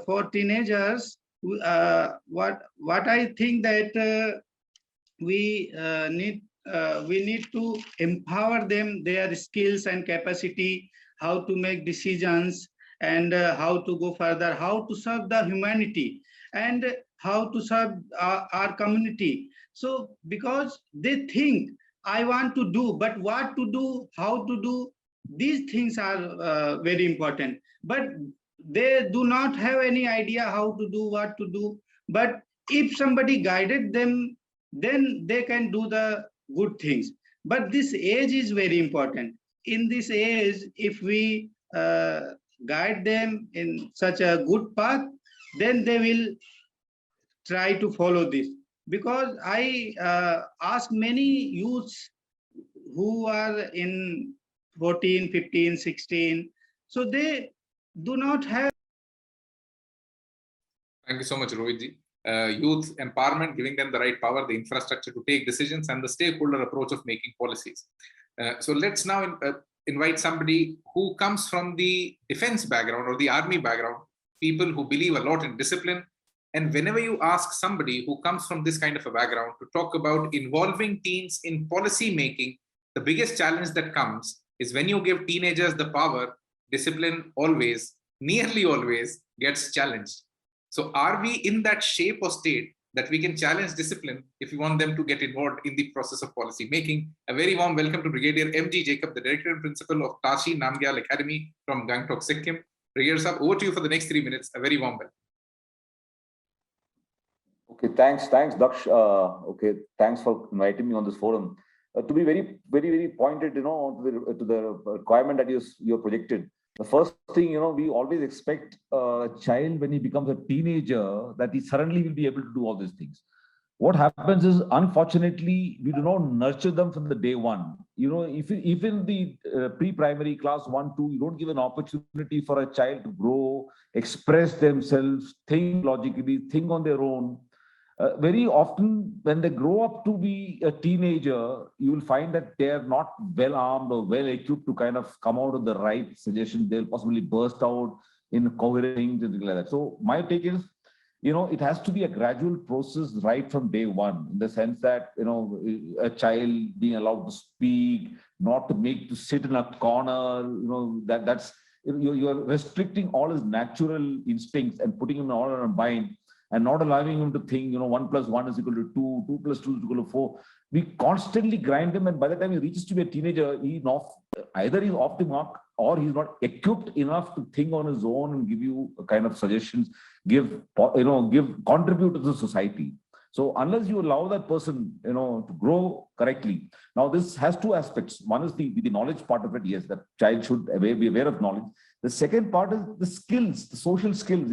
for teenagers, what I think that we need to empower them, their skills and capacity, how to make decisions, and how to go further, how to serve the humanity, and how to serve our community. So because they think, I want to do, but what to do, how to do, these things are very important. But they do not have any idea how to do, what to do. But if somebody guided them, then they can do the good things. But this age is very important. In this age, if we guide them in such a good path, then they will try to follow this. Because I ask many youths who are in 14, 15, 16, so they do not have. Thank you so much, Rohitji. Youth empowerment, giving them the right power, the infrastructure to take decisions, and the stakeholder approach of making policies. So let's now invite somebody who comes from the defense background or the army background, people who believe a lot in discipline. And whenever you ask somebody who comes from this kind of a background to talk about involving teens in policy making, the biggest challenge that comes is when you give teenagers the power, discipline always, nearly always gets challenged. So are we in that shape or state that we can challenge discipline if we want them to get involved in the process of policy making? A very warm welcome to Brigadier M.G. Jacob, the Director and Principal of Tashi Nambiar Academy from Gangtok, Sikkim. Brigadier Sahab, over to you for the next 3 minutes. A very warm welcome. Okay, thanks, Daksh. Okay, thanks for inviting me on this forum. To be very pointed, to the requirement that you're projected. The first thing, we always expect a child when he becomes a teenager that he suddenly will be able to do all these things. What happens is, unfortunately, we do not nurture them from the day one. If even the pre-primary class 1, 2, you don't give an opportunity for a child to grow, express themselves, think logically, think on their own. Very often, when they grow up to be a teenager, you will find that they are not well armed or well equipped to kind of come out with the right suggestion. They'll possibly burst out in coherent things and things like that. So my take is, it has to be a gradual process right from day one, in the sense that, a child being allowed to speak, not to sit in a corner, that's, you're restricting all his natural instincts and putting him all in a bind, and not allowing him to think, 1 + 1 = 2, 2 + 2 = 4. We constantly grind him, and by the time he reaches to be a teenager, either he's off the mark or he's not equipped enough to think on his own and give you a kind of suggestions, contribute to the society. So unless you allow that person, to grow correctly. Now this has two aspects. One is the knowledge part of it. Yes, that child should be aware of knowledge. The second part is the skills, the social skills,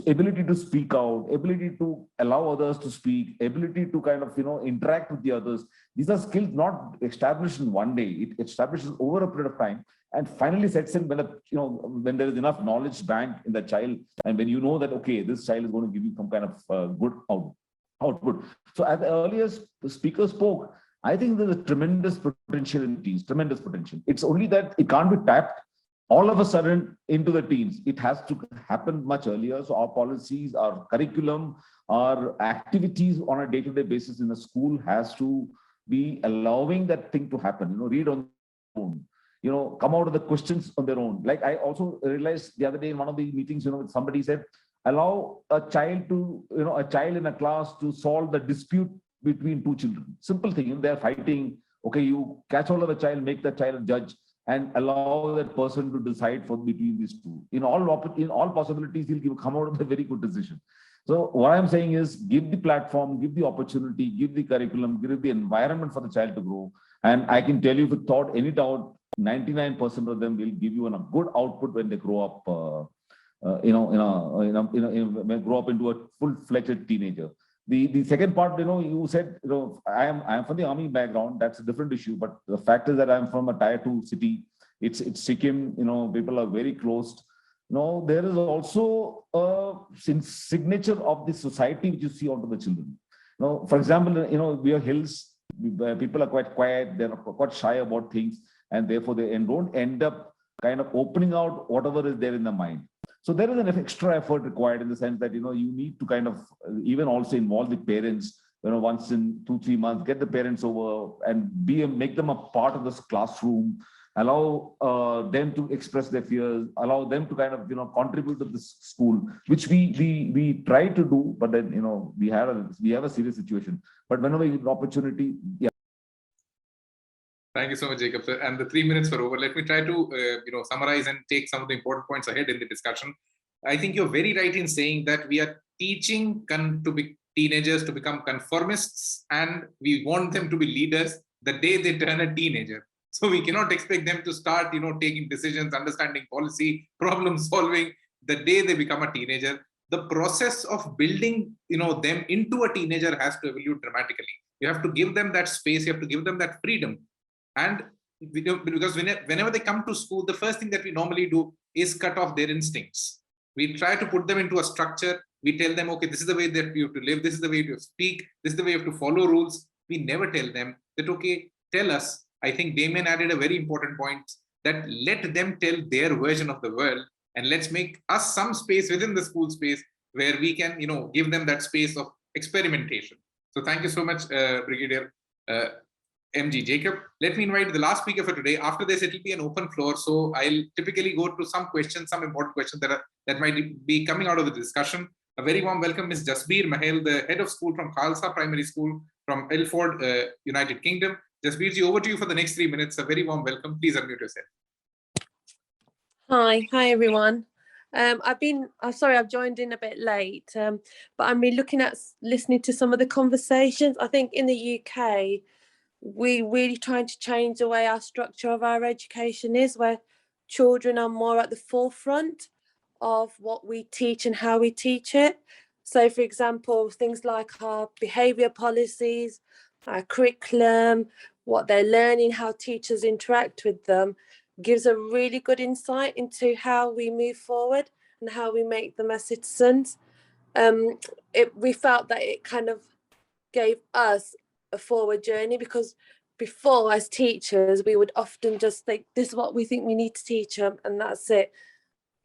ability to speak out, ability to allow others to speak, ability to kind of, interact with the others. These are skills not established in one day. It establishes over a period of time and finally sets in when there is enough knowledge bank in the child, and when you know that, okay, this child is going to give you some kind of good output. So as the earliest speaker spoke, I think there's a tremendous potential in teens, tremendous potential. It's only that it can't be tapped all of a sudden into the teens. It has to happen much earlier. So our policies, our curriculum, our activities on a day-to-day basis in the school has to be allowing that thing to happen. Read on their own, come out of the questions on their own. Like I also realized the other day in one of the meetings, somebody said, allow a child in a class to solve the dispute between two children. Simple thing, they're fighting. Okay, you catch hold of the child, make the child a judge, and allow that person to decide between these two. In all possibilities, he'll come out with a very good decision. So what I'm saying is, give the platform, give the opportunity, give the curriculum, give the environment for the child to grow. And I can tell you without any doubt, 99% of them will give you a good output when they grow up. When they grow up into a full-fledged teenager. The second part, you said, I am from the army background. That's a different issue. But the fact is that I'm from a tier 2 city. It's Sikkim. People are very closed. There is also a signature of the society which you see onto the children. For example, we are hills. People are quite quiet. They're quite shy about things, and therefore they don't end up kind of opening out whatever is there in the mind. So there is an extra effort required in the sense that, you need to kind of even also involve the parents, once in 2-3 months, get the parents over and make them a part of this classroom, allow them to express their fears, allow them to kind of, contribute to this school, which we try to do, but then, we have a serious situation. But whenever you get an opportunity, yeah. Thank you so much, Jacob, sir. And the 3 minutes were over. Let me try to, summarize and take some of the important points ahead in the discussion. I think you're very right in saying that we are teaching teenagers to become conformists, and we want them to be leaders the day they turn a teenager. So we cannot expect them to start, taking decisions, understanding policy, problem solving the day they become a teenager. The process of building, them into a teenager has to evolve dramatically. You have to give them that space. You have to give them that freedom. And because whenever they come to school, the first thing that we normally do is cut off their instincts. We try to put them into a structure. We tell them, okay, this is the way that you have to live. This is the way you have to speak. This is the way you have to follow rules. We never tell them that, okay, tell us. I think Damian added a very important point, that let them tell their version of the world, and let's make us some space within the school space where we can, give them that space of experimentation. So thank you so much, Brigadier MG. Jacob, let me invite the last speaker for today. After this, it will be an open floor. So I'll typically go to some questions, some important questions that might be coming out of the discussion. A very warm welcome, Ms. Jasbir Mahel, the head of school from Khalsa Primary School from Ilford, United Kingdom. Jasbirji, over to you for the next 3 minutes. A very warm welcome. Please unmute yourself. Hi everyone. I've joined in a bit late, but I'm listening to some of the conversations. I think in the UK, we're really trying to change the way our structure of our education is, where children are more at the forefront of what we teach and how we teach it. So, for example, things like our behaviour policies, our curriculum, what they're learning, how teachers interact with them, gives a really good insight into how we move forward and how we make them as citizens. We felt that it kind of gave us a forward journey, because before, as teachers, we would often just think, this is what we think we need to teach them, and that's it.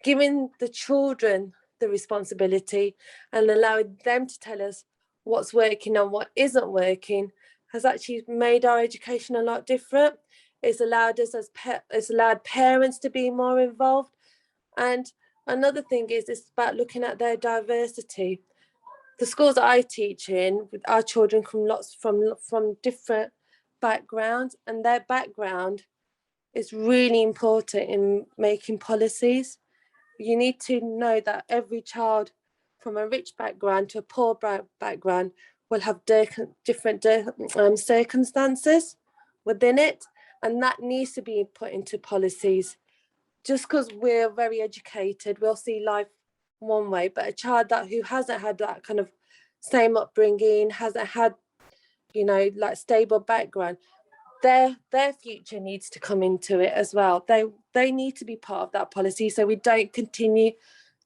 Giving the children the responsibility and allowing them to tell us what's working and what isn't working has actually made our education a lot different. It's allowed us it's allowed parents to be more involved. And another thing is, it's about looking at their diversity. The schools that I teach in, with our children from different backgrounds, and their background is really important in making policies. You need to know that every child from a rich background to a poor background will have different circumstances within it, and that needs to be put into policies. Just because we're very educated, we'll see life one way, but a child who hasn't had that kind of same upbringing, hasn't had, like stable background, their future needs to come into it as well. They need to be part of that policy, so we don't continue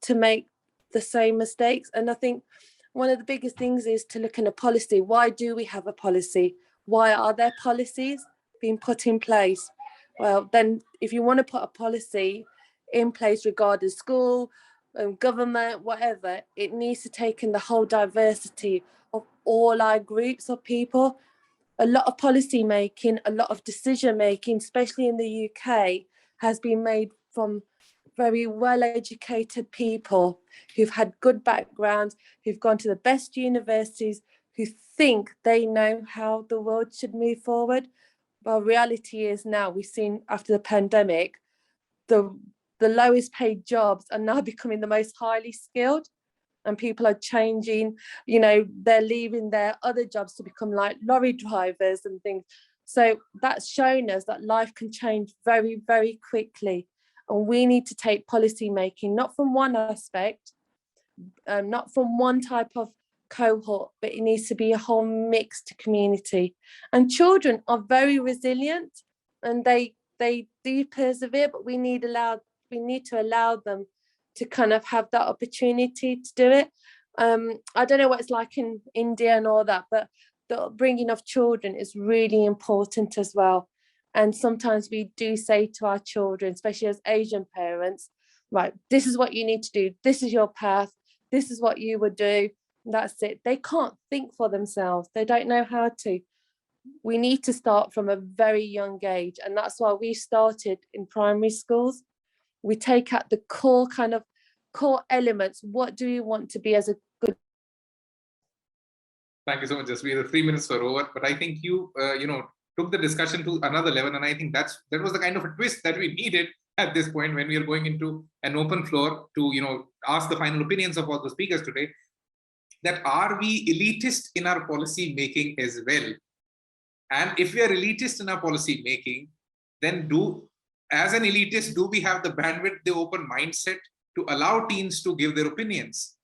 to make the same mistakes. And I think one of the biggest things is to look in a policy. Why do we have a policy? Why are there policies being put in place? Well, then if you want to put a policy in place regarding school, government, whatever, it needs to take in the whole diversity of all our groups of people. A lot of policy making, a lot of decision making, especially in the UK, has been made from very well-educated people who've had good backgrounds, who've gone to the best universities, who think they know how the world should move forward. Well, reality is now, we've seen after the pandemic, the lowest paid jobs are now becoming the most highly skilled, and people are changing, they're leaving their other jobs to become like lorry drivers and things. So that's shown us that life can change very, very quickly. And we need to take policy making, not from one aspect, not from one type of cohort, but it needs to be a whole mixed community. And children are very resilient, and they do persevere, but we need to allow them to kind of have that opportunity to do it. I don't know what it's like in India and all that, but the upbringing of children is really important as well. And sometimes we do say to our children, especially as Asian parents, right, this is what you need to do. This is your path. This is what you would do. That's it. They can't think for themselves. They don't know how to. We need to start from a very young age. And that's why we started in primary schools. We take out the core elements. What do you want to be as a good? Thank you so much, Jaspreet. The 3 minutes were over, but I think you, took the discussion to another level, and I think that was the kind of a twist that we needed at this point when we are going into an open floor to, ask the final opinions of all the speakers today. That are we elitist in our policy making as well? And if we are elitist in our policy making, then as an elitist, do we have the bandwidth, the open mindset to allow teens to give their opinions?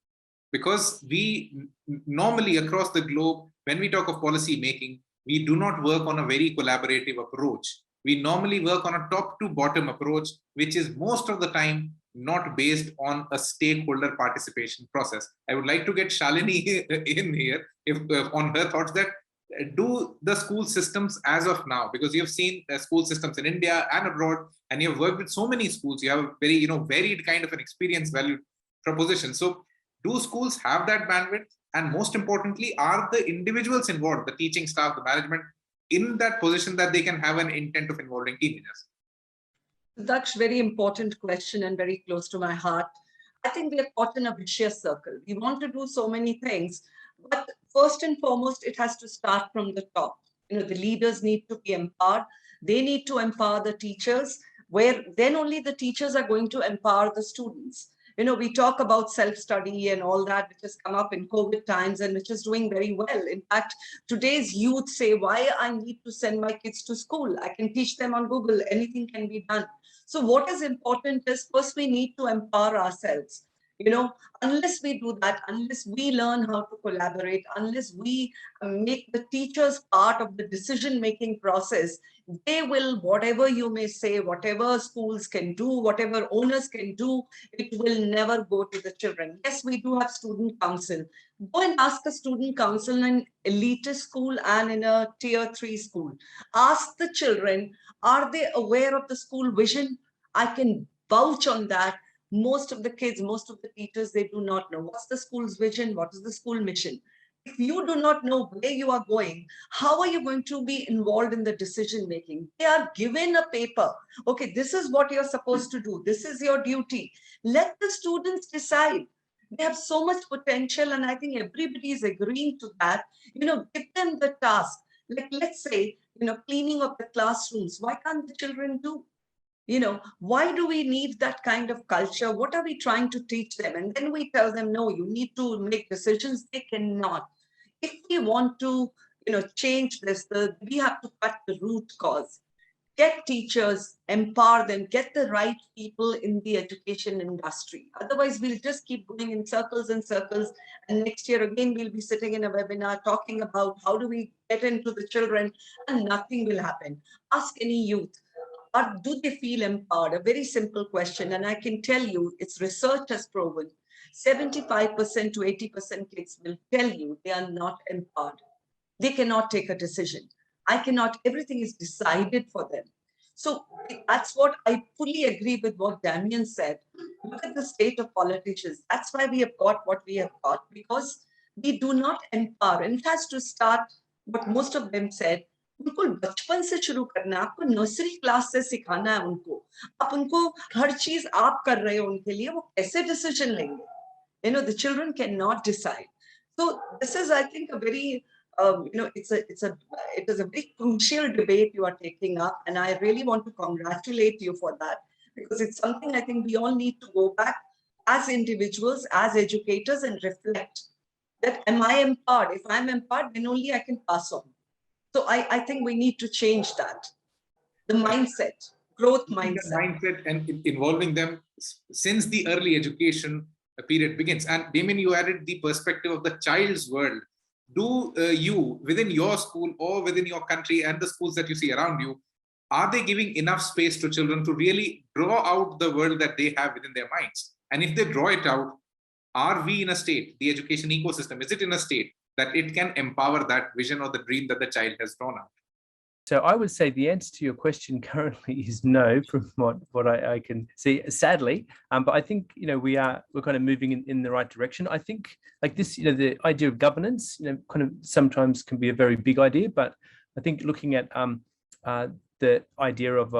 Because we normally across the globe, when we talk of policy making, we do not work on a very collaborative approach. We normally work on a top to bottom approach, which is most of the time not based on a stakeholder participation process. I would like to get Shalini in here on her thoughts that do the school systems as of now, because you've seen school systems in India and abroad, and you've worked with so many schools, you have a very varied kind of an experience valued proposition. So do schools have that bandwidth? And most importantly, are the individuals involved, the teaching staff, the management, in that position that they can have an intent of involving teenagers? Daksh, very important question and very close to my heart. I think we are caught in a vicious circle. We want to do so many things, but first and foremost, it has to start from the top. The leaders need to be empowered. They need to empower the teachers, where then only the teachers are going to empower the students. We talk about self-study and all that, which has come up in COVID times and which is doing very well. In fact, today's youth say, why I need to send my kids to school? I can teach them on Google. Anything can be done. So what is important is first we need to empower ourselves. Unless we do that, unless we learn how to collaborate, unless we make the teachers part of the decision-making process, they will, whatever you may say, whatever schools can do, whatever owners can do, it will never go to the children. Yes, we do have student council. Go and ask a student council in an elitist school and in a tier 3 school. Ask the children, are they aware of the school vision? I can vouch on that. Most of the kids, most of the teachers, they do not know what's the school's vision, what is the school mission. If you do not know where you are going, how are you going to be involved in the decision making? They are given a paper. Okay, this is what you're supposed to do. This is your duty. Let the students decide. They have so much potential, and I think everybody is agreeing to that. Give them the task. Like, let's say, cleaning of the classrooms. Why can't the children do? Why do we need that kind of culture? What are we trying to teach them? And then we tell them, no, you need to make decisions. They cannot. If we want to, change this, we have to cut the root cause. Get teachers, empower them, get the right people in the education industry. Otherwise, we'll just keep going in circles and circles. And next year, again, we'll be sitting in a webinar talking about how do we get into the children, and nothing will happen. Ask any youth. Or do they feel empowered? A very simple question. And I can tell you, its research has proven 75% to 80% kids will tell you they are not empowered. They cannot take a decision. Everything is decided for them. So that's what I fully agree with what Damian said. Look at the state of politicians. That's why we have got what we have got, because we do not empower. And it has to start, what most of them said, उनको बचपन से शुरू करना है, आपको nursery class से सिखाना है उनको. आप उनको हर चीज आप कर रहे हो उनके लिए, वो कैसे डिसीजन लेंगे? The children cannot decide. So this is, I think, a very it is a very crucial debate you are taking up, and I really want to congratulate you for that, because it's something I think we all need to go back as individuals, as educators, and reflect that, am I empowered? If I'm empowered, then only I can pass on. So I think we need to change that. The mindset, growth mindset. Mindset and involving them since the early education period begins. And Damian, you added the perspective of the child's world. Do you, within your school or within your country and the schools that you see around you, are they giving enough space to children to really draw out the world that they have within their minds? And if they draw it out, are we in a state, the education ecosystem, is it in a state that it can empower that vision or the dream that the child has drawn out? So I would say the answer to your question currently is no, from what I can see, sadly. But I think, we're kind of moving in the right direction. I think like this, the idea of governance, kind of sometimes can be a very big idea, but I think looking at the idea of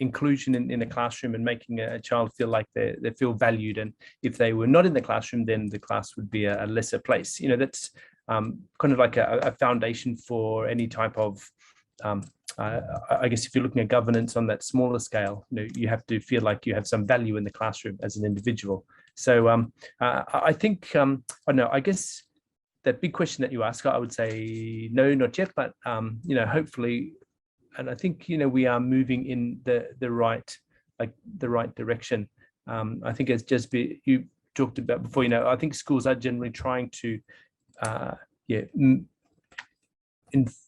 inclusion in a classroom and making a child feel like they feel valued, and if they were not in the classroom, then the class would be a lesser place. That's kind of like a foundation for any type of I guess if you're looking at governance on that smaller scale, you have to feel like you have some value in the classroom as an individual. So I think I don't know. I guess that big question that you ask, I would say no, not yet, but hopefully, and I think we are moving in the right direction. I think it's just you talked about before. I think schools are generally trying to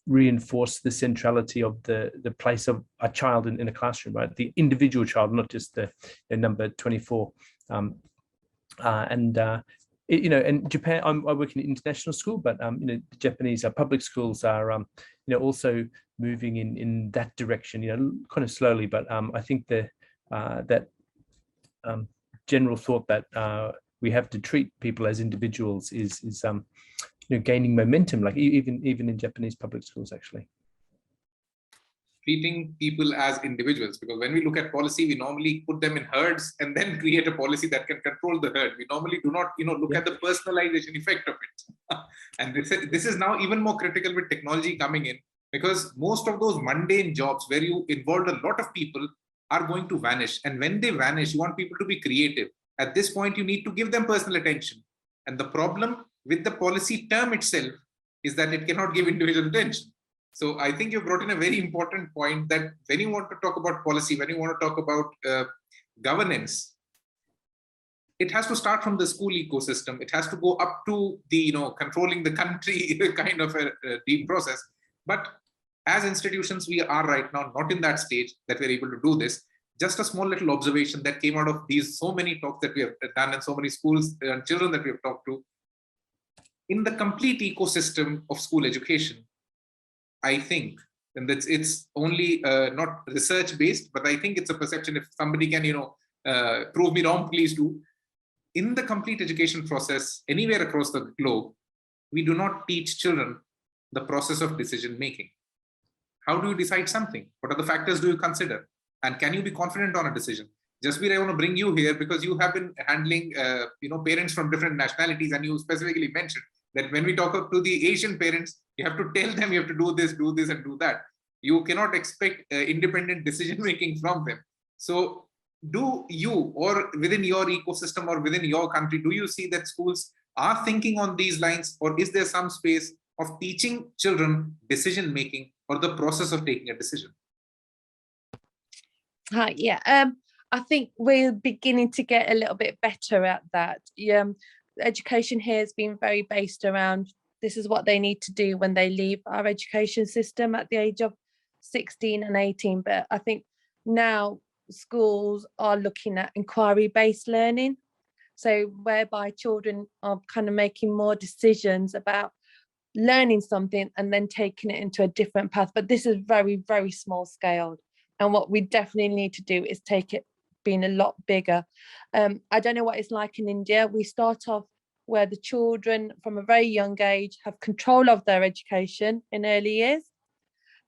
reinforce the centrality of the place of a child in a classroom, right? The individual child, not just the number 24. And Japan, I work in an international school, but the Japanese public schools are also moving in that direction, kind of slowly. But I think that general thought that we have to treat people as individuals is gaining momentum, like even in Japanese public schools, actually. Treating people as individuals, because when we look at policy, we normally put them in herds and then create a policy that can control the herd. We normally do not, look at the personalization effect of it. And this is now even more critical with technology coming in, because most of those mundane jobs where you involved a lot of people are going to vanish. And when they vanish, you want people to be creative. At this point, you need to give them personal attention. And the problem with the policy term itself is that it cannot give individual attention. So I think you brought in a very important point that when you want to talk about policy, when you want to talk about governance, it has to start from the school ecosystem. It has to go up to the, controlling the country kind of a deep process. But as institutions, we are right now not in that stage that we're able to do this. Just a small little observation that came out of these so many talks that we have done and so many schools and children that we have talked to. In the complete ecosystem of school education, I think, and it's only not research based, but I think it's a perception. If somebody can, prove me wrong, please do. In the complete education process, anywhere across the globe, we do not teach children the process of decision making. How do you decide something? What are the factors do you consider? And can you be confident on a decision? Jasbir, I want to bring you here because you have been handling, parents from different nationalities, and you specifically mentioned that when we talk to the Asian parents, you have to tell them you have to do this, and do that. You cannot expect independent decision-making from them. So do you, or within your ecosystem or within your country, do you see that schools are thinking on these lines, or is there some space of teaching children decision-making or the process of taking a decision? Hi, yeah. I think we're beginning to get a little bit better at that. Education here has been very based around this is what they need to do when they leave our education system at the age of 16 and 18. But I think now schools are looking at inquiry-based learning. So whereby children are kind of making more decisions about learning something and then taking it into a different path. But this is very, very small scale. And what we definitely need to do is take it being a lot bigger. I don't know what it's like in India. We start off where the children from a very young age have control of their education in early years.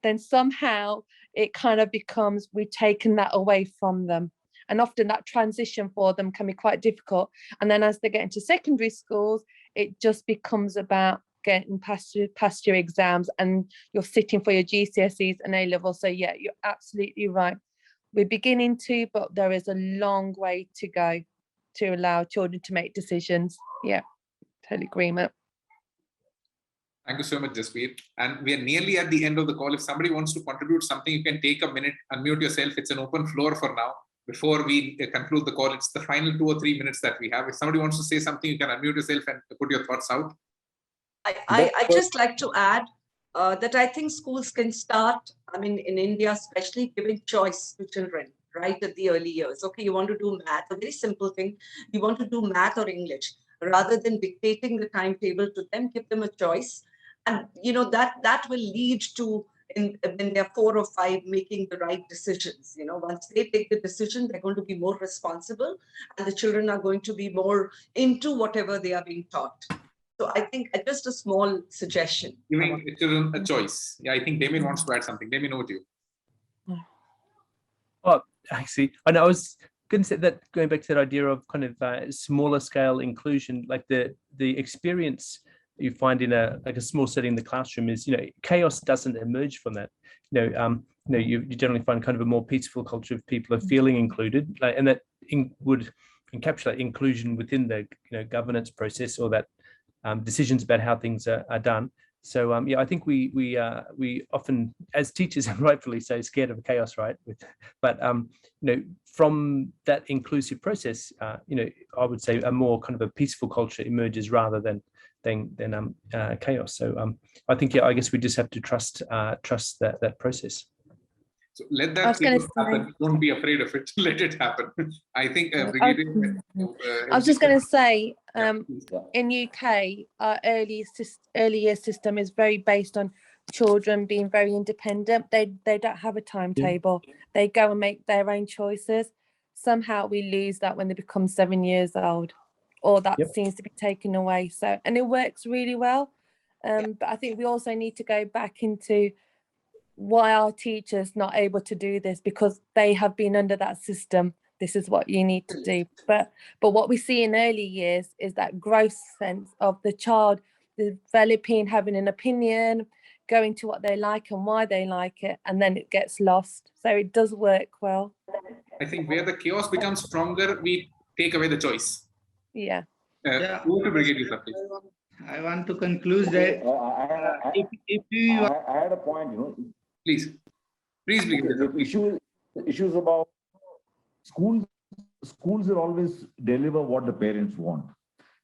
Then somehow it kind of becomes, we've taken that away from them. And often that transition for them can be quite difficult. And then as they get into secondary schools, it just becomes about getting past your exams, and you're sitting for your GCSEs and A-level. So yeah, you're absolutely right. We're beginning to, but there is a long way to go to allow children to make decisions. Yeah, totally agreement. Thank you so much, Jasbir. And we are nearly at the end of the call. If somebody wants to contribute something, you can take a minute, unmute yourself. It's an open floor for now. Before we conclude the call, it's the final 2 or 3 minutes that we have. If somebody wants to say something, you can unmute yourself and put your thoughts out. I just like to add that I think schools can start, in India, especially giving choice to children right at the early years. Okay, you want to do math, a very simple thing. You want to do math or English, rather than dictating the timetable to them, give them a choice. And, that will lead to when they're 4 or 5 making the right decisions. Once they take the decision, they're going to be more responsible, and the children are going to be more into whatever they are being taught. So I think just a small suggestion. Giving children a choice. Yeah, I think Damian wants to add something. Damian, over to you. Oh, actually, and I was going to say that, going back to that idea of kind of smaller scale inclusion, like the experience you find in a small setting in the classroom is, chaos doesn't emerge from that. You generally find kind of a more peaceful culture of people are feeling included, and that would encapsulate inclusion within the governance process, or that decisions about how things are done. So I think we often, as teachers, rightfully so, scared of chaos, right? But from that inclusive process, I would say a more kind of a peaceful culture emerges rather than chaos. So I think I guess we just have to trust that process. So let that happen. Don't be afraid of it. Let it happen. I think. I was just going to say, in UK, our early year system is very based on children being very independent. They don't have a timetable. They go and make their own choices. Somehow we lose that when they become 7 years old, or that seems to be taken away. So, and it works really well. But I think we also need to go back into why are teachers not able to do this, because they have been under that system. This is what you need to do. But what we see in early years is that growth sense of the child developing, having an opinion, going to what they like and why they like it, and then it gets lost. So it does work well. I think where the chaos becomes stronger, we take away the choice. Yeah. Who to Brigade you, please? I want to conclude that I had a point, Please, the issues about schools will always deliver what the parents want,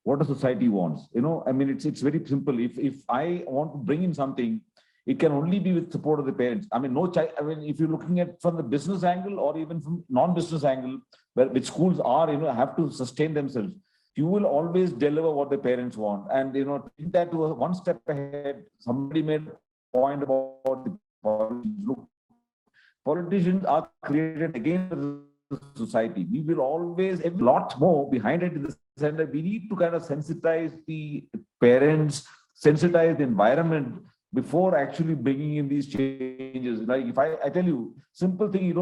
what the society wants. It's very simple. If I want to bring in something, it can only be with support of the parents. If you're looking at from the business angle or even from non-business angle, which schools are, have to sustain themselves, you will always deliver what the parents want. And take that to one step ahead. Somebody made a point about the politicians. Look, politicians are created against the society. We will always have a lot more behind it in the sense that we need to kind of sensitize the parents, sensitize the environment before actually bringing in these changes. Like if I tell you simple thing,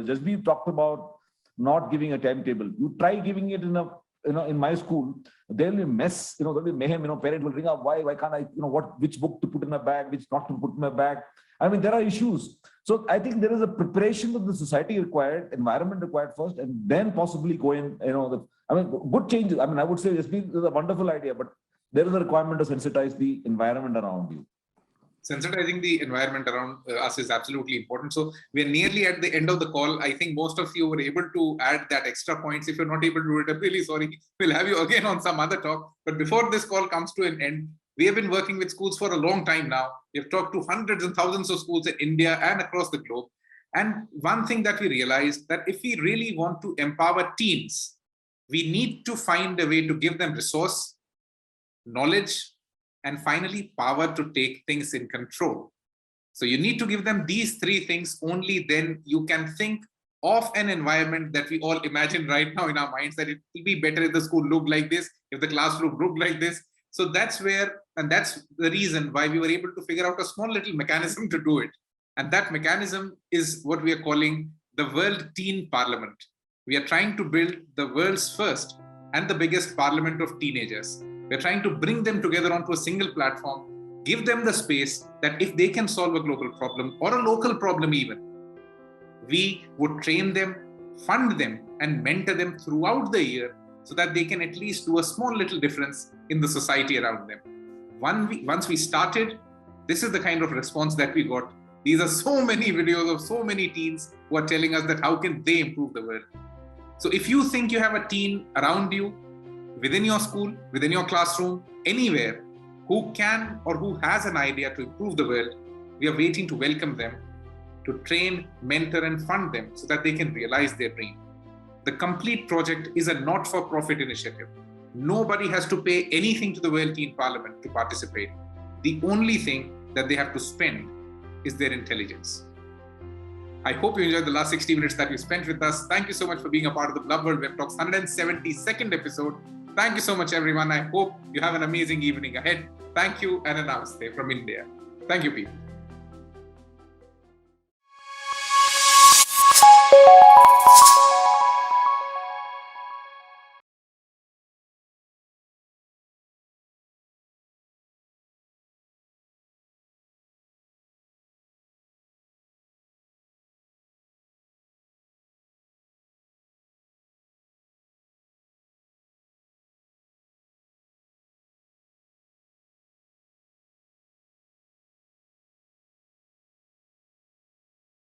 Jasbir talked about not giving a timetable. You try giving it in my school, there'll be a mess, there'll be mayhem, parents will ring up, why can't I, which book to put in my bag, which not to put in my bag. There are issues. So I think there is a preparation of the society required, environment required first, and then possibly go in, good changes. I would say this is a wonderful idea, but there is a requirement to sensitize the environment around you. Sensitizing the environment around us is absolutely important. So we're nearly at the end of the call. I think most of you were able to add that extra points. If you're not able to do it, I'm really sorry. We'll have you again on some other talk. But before this call comes to an end, we have been working with schools for a long time now. We've talked to hundreds and thousands of schools in India and across the globe. And one thing that we realized, that if we really want to empower teens, we need to find a way to give them resource, knowledge, and finally power to take things in control. So you need to give them these three things. Only then you can think of an environment that we all imagine right now in our minds, that it will be better if the school looked like this, if the classroom looked like this. So that's where, and that's the reason why we were able to figure out a small little mechanism to do it. And that mechanism is what we are calling the World Teen Parliament. We are trying to build the world's first and the biggest parliament of teenagers. We're trying to bring them together onto a single platform, give them the space that if they can solve a global problem or a local problem even, we would train them, fund them, and mentor them throughout the year so that they can at least do a small little difference in the society around them. Once we started, this is the kind of response that we got. These are so many videos of so many teens who are telling us that how can they improve the world. So if you think you have a teen around you, within your school, within your classroom, anywhere, who can or who has an idea to improve the world, we are waiting to welcome them, to train, mentor, and fund them so that they can realize their dream. The complete project is a not-for-profit initiative. Nobody has to pay anything to the World Teen Parliament to participate. The only thing that they have to spend is their intelligence. I hope you enjoyed the last 60 minutes that you spent with us. Thank you so much for being a part of the Blub World Web Talks 172nd episode. Thank you so much, everyone. I hope you have an amazing evening ahead. Thank you and a namaste from India. Thank you, people.